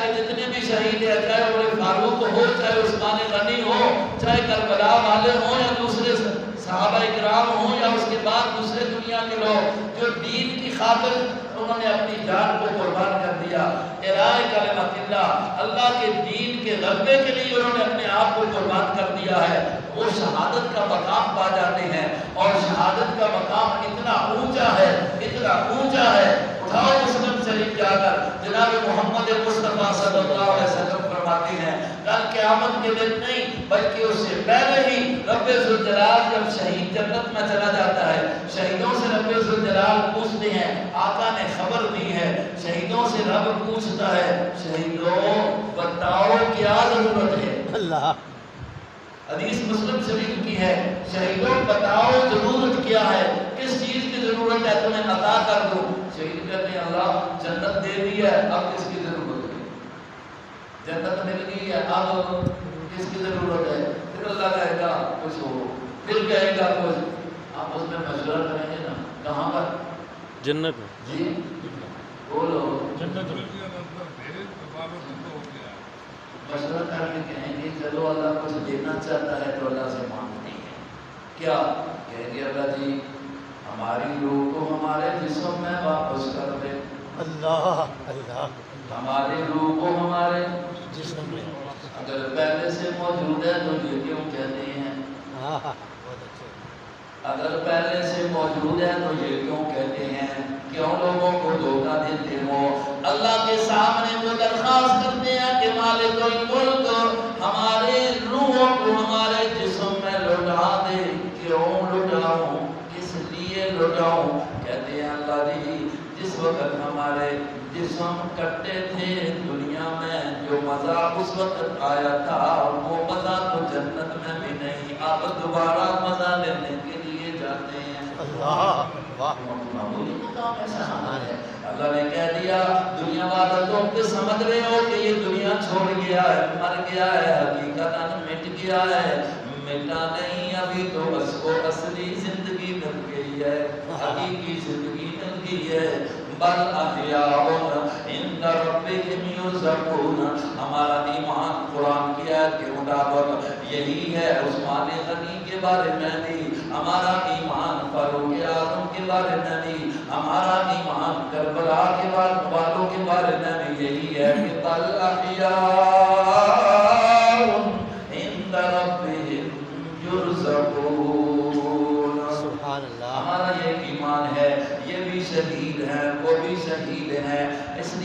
کہ جتنے بھی شہید ہیں، چاہے عمر فاروق ہو، چاہے عثمان غنی ہو، چاہے کربلا والے ہوں یا دوسرے صحابہ اکرام ہوں یا اس کے بعد دوسرے دنیا کے لوگ، جو دین کی خاطر انہوں نے اپنی جان کو قربان کر دیا، اعلاء کلمت اللہ، اللہ کے دین کے غلبے کے لیے انہوں نے اپنے آپ کو قربان کر دیا ہے، وہ شہادت کا مقام پا جاتے ہیں۔ اور شہادت کا مقام اتنا اونچا ہے، اتنا اونچا ہے، اٹھاؤ مسلم شریف جا کر، جناب محمد مصطفیٰ صلی اللہ علیہ وسلم فرماتے ہیں کل قیامت کے دن نہیں بلکہ اس سے پہلے ہی رب ذوالجلال جب شہید جنت میں چلا جاتا ہے، شہیدوں سے رب ذوالجلال پوچھتے ہیں، آقا نے خبر دی ہے، شہیدوں سے رب پوچھتا ہے، شہیدوں بتاؤ کیا ضرورت ہے؟ اللہ، حدیث مسلم شریف کی ہے، شہیدوں بتاؤ ضرورت کیا ہے، کس چیز کی ضرورت ہے تمہیں عطا کر دوں؟ شہید کہتے ہیں اللہ جنت دے دی ہے، اب کس کی ضرورت ہے؟ جنت مل گئی ہے، اب کس کی ضرورت ہے؟ پھر اللہ کہے گا کچھ ہو، پھر کہے گا کچھ، آپ اس میں مشورہ کریں گے نا، کہاں پر؟ جنت میں جی بولو جنت میں مشورہ کر کے کہیں گے چلو اللہ کچھ دینا چاہتا ہے تو اللہ سے مانگتے ہیں، کیا کہیں گے اللہ جی ہماری روح کو ہمارے جسم میں واپس کر دے، اللہ اللہ، ہماری روح کو ہمارے جسم میں، اگر پہلے سے موجود ہے تو یہ کیوں کہتے ہیں؟ اگر پہلے سے موجود ہے تو یہ کیوں کہتے ہیں؟ کیوں لوگوں کو دھوکہ دیتے ہو؟ اللہ کے سامنے وہ درخواست کرتے ہیں کہ مالک الملک ہمارے روحوں کو ہمارے جسم میں لوٹا دے، کیوں لوٹاؤں، کس لیے لوٹاؤں؟ کہتے ہیں اللہ جی جس وقت ہمارے جسم کٹے تھے دنیا میں جو مزہ اس وقت آیا تھا وہ مزہ تو جنت میں بھی نہیں، اب دوبارہ مزہ لینے کے لیے جاتے ہیں۔ اللہ معمولی مقام ایسا ہے، اللہ نے کہہ دیا دنیا والا تم تو سمجھ رہے ہو کہ یہ دنیا چھوڑ گیا ہے، مر گیا ہے، حقیقتاً مٹ گیا ہے، مٹا نہیں، ابھی تو اس کو اصلی زندگی مل گئی ہے، حقیقی زندگی مل گئی ہے۔ بل احیاء عند ربهم یرزقون، ہمارا ایمان قرآن کی آیت کے مطابق یہی ہے، عثمان غنی کے بارے میں بھی ہمارا ایمان، فاروق اعظم کے بارے میں بھی ہمارا ایمان، کربلا کے والوں کے بارے میں بھی یہی ہے کہ بل احیاء